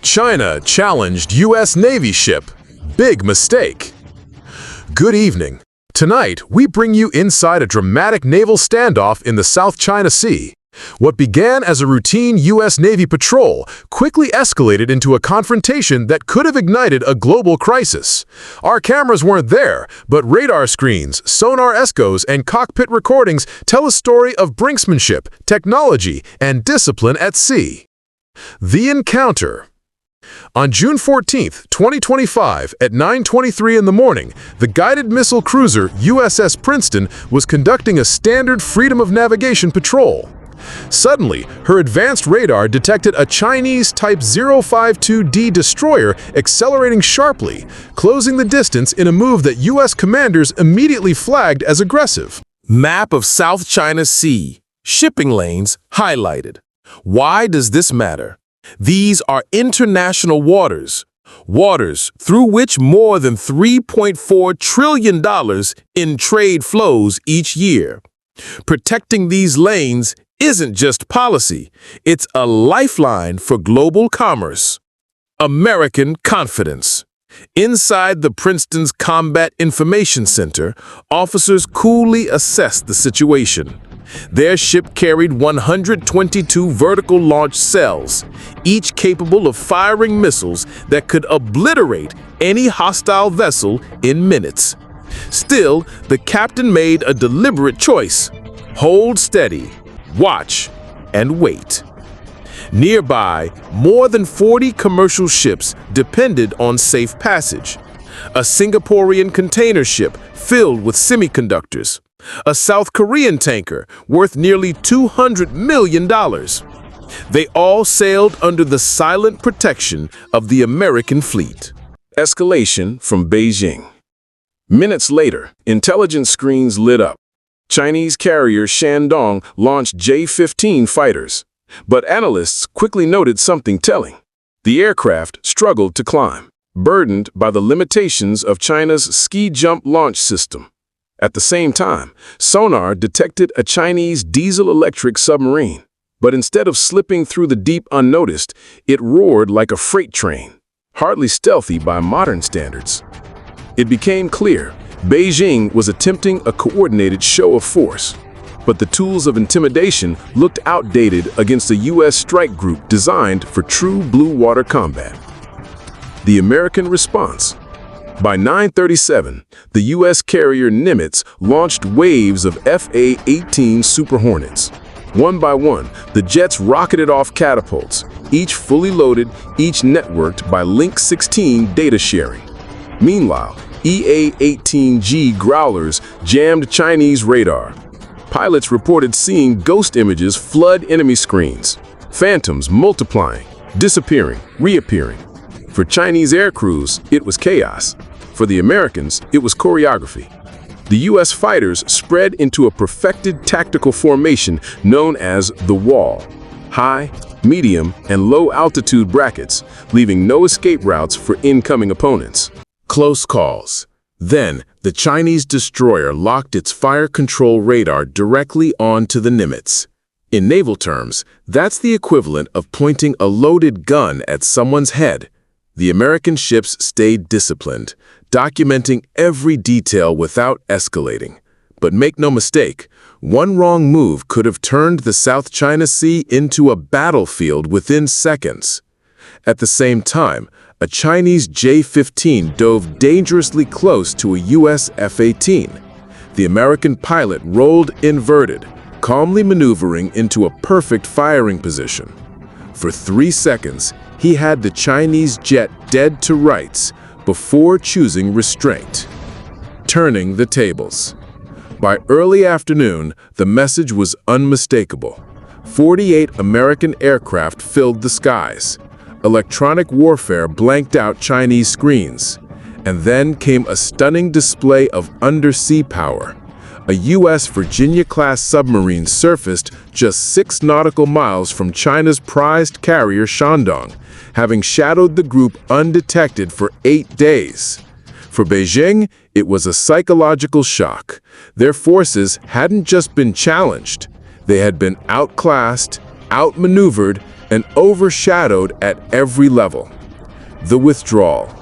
China challenged U.S. Navy ship. Big mistake. Good evening. Tonight, we bring you inside a dramatic naval standoff in the South China Sea. What began as a routine U.S. Navy patrol quickly escalated into a confrontation that could have ignited a global crisis. Our cameras weren't there, but radar screens, sonar escos, and cockpit recordings tell a story of brinksmanship, technology, and discipline at sea. The encounter. On June 14, 2025, at 9:23 in the morning, the guided missile cruiser USS Princeton was conducting a standard freedom of navigation patrol. Suddenly, her advanced radar detected a Chinese Type 052D destroyer accelerating sharply, closing the distance in a move that U.S. commanders immediately flagged as aggressive. Map of South China Sea. Shipping lanes highlighted. Why does this matter? These are international waters, waters through which more than $3.4 trillion in trade flows each year. Protecting these lanes isn't just policy, it's a lifeline for global commerce. American confidence. Inside the Princeton's Combat Information Center, officers coolly assessed the situation. Their ship carried 122 vertical launch cells, each capable of firing missiles that could obliterate any hostile vessel in minutes. Still, the captain made a deliberate choice. Hold steady, watch, and wait. Nearby, more than 40 commercial ships depended on safe passage. A Singaporean container ship filled with semiconductors. A South Korean tanker worth nearly $200 million. They all sailed under the silent protection of the American fleet. Escalation from Beijing. Minutes later, intelligence screens lit up. Chinese carrier Shandong launched J-15 fighters. But analysts quickly noted something telling. The aircraft struggled to climb, burdened by the limitations of China's ski-jump launch system. At the same time, sonar detected a Chinese diesel-electric submarine. But instead of slipping through the deep unnoticed, it roared like a freight train, hardly stealthy by modern standards. It became clear Beijing was attempting a coordinated show of force. But the tools of intimidation looked outdated against a U.S. strike group designed for true blue water combat. The American response. By 9:37, the U.S. carrier Nimitz launched waves of Fa-18 Super Hornets. One by one, the jets rocketed off catapults, each fully loaded, each networked by Link 16 data sharing. Meanwhile, EA-18G Growlers jammed Chinese radar. Pilots reported seeing ghost images flood enemy screens, phantoms multiplying, disappearing, reappearing. For Chinese air crews, it was chaos. For the Americans, it was choreography. The U.S. fighters spread into a perfected tactical formation known as the Wall. High, medium, and low-altitude brackets, leaving no escape routes for incoming opponents. Close calls. Then, the Chinese destroyer locked its fire control radar directly onto the Nimitz. In naval terms, that's the equivalent of pointing a loaded gun at someone's head. The American ships stayed disciplined, documenting every detail without escalating. But make no mistake, one wrong move could have turned the South China Sea into a battlefield within seconds. At the same time, a Chinese J-15 dove dangerously close to a U.S. F-18. The American pilot rolled inverted, calmly maneuvering into a perfect firing position. For 3 seconds, he had the Chinese jet dead to rights before choosing restraint. Turning the tables. By early afternoon, the message was unmistakable. 48 American aircraft filled the skies. Electronic warfare blanked out Chinese screens. And then came a stunning display of undersea power. A U.S. Virginia-class submarine surfaced just 6 nautical miles from China's prized carrier Shandong, having shadowed the group undetected for 8 days. For Beijing, it was a psychological shock. Their forces hadn't just been challenged. They had been outclassed, outmaneuvered, and overshadowed at every level. The withdrawal.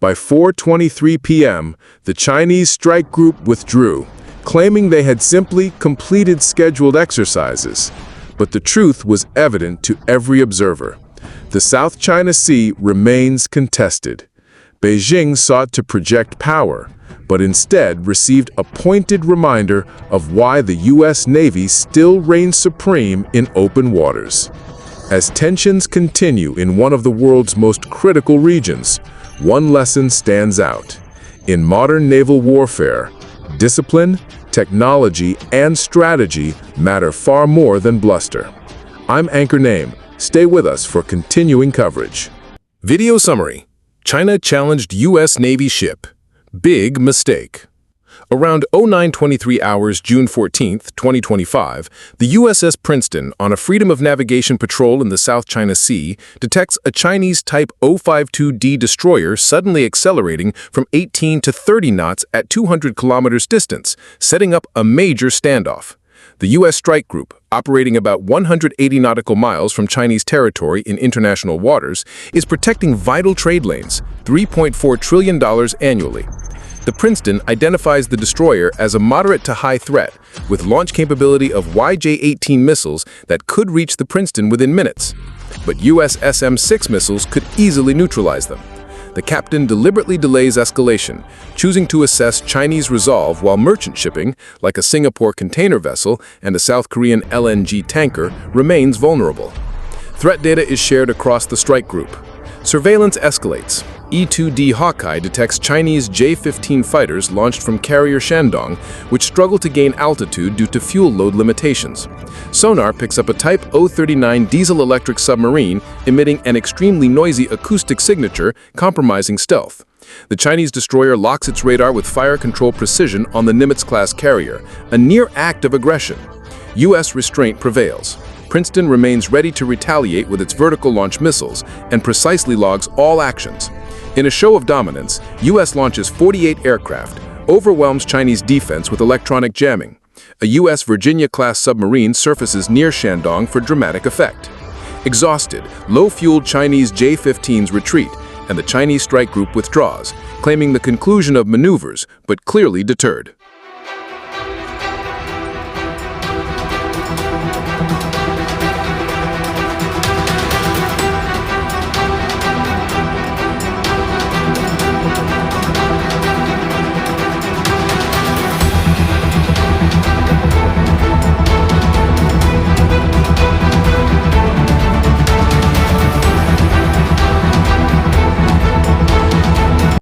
By 4:23 p.m., the Chinese strike group withdrew, claiming they had simply completed scheduled exercises. But the truth was evident to every observer. The South China Sea remains contested. Beijing sought to project power, but instead received a pointed reminder of why the U.S. Navy still reigns supreme in open waters. As tensions continue in one of the world's most critical regions, one lesson stands out. In modern naval warfare, discipline, technology, and strategy matter far more than bluster. I'm Anchor Name. Stay with us for continuing coverage. Video summary. China challenged U.S. Navy ship. Big mistake. Around 09:23 hours June 14, 2025, the USS Princeton, on a freedom of navigation patrol in the South China Sea, detects a Chinese Type 052D destroyer suddenly accelerating from 18 to 30 knots at 200 kilometers distance, setting up a major standoff. The U.S. strike group, operating about 180 nautical miles from Chinese territory in international waters, is protecting vital trade lanes, $3.4 trillion annually. The Princeton identifies the destroyer as a moderate to high threat, with launch capability of YJ-18 missiles that could reach the Princeton within minutes. But U.S. SM-6 missiles could easily neutralize them. The captain deliberately delays escalation, choosing to assess Chinese resolve while merchant shipping, like a Singapore container vessel and a South Korean LNG tanker, remains vulnerable. Threat data is shared across the strike group. Surveillance escalates. E-2D Hawkeye detects Chinese J-15 fighters launched from carrier Shandong, which struggle to gain altitude due to fuel load limitations. Sonar picks up a Type 039 diesel-electric submarine emitting an extremely noisy acoustic signature, compromising stealth. The Chinese destroyer locks its radar with fire control precision on the Nimitz-class carrier, a near act of aggression. U.S. restraint prevails. Princeton remains ready to retaliate with its vertical launch missiles and precisely logs all actions. In a show of dominance, U.S. launches 48 aircraft, overwhelms Chinese defense with electronic jamming. A U.S. Virginia-class submarine surfaces near Shandong for dramatic effect. Exhausted, low-fueled Chinese J-15s retreat, and the Chinese strike group withdraws, claiming the conclusion of maneuvers, but clearly deterred.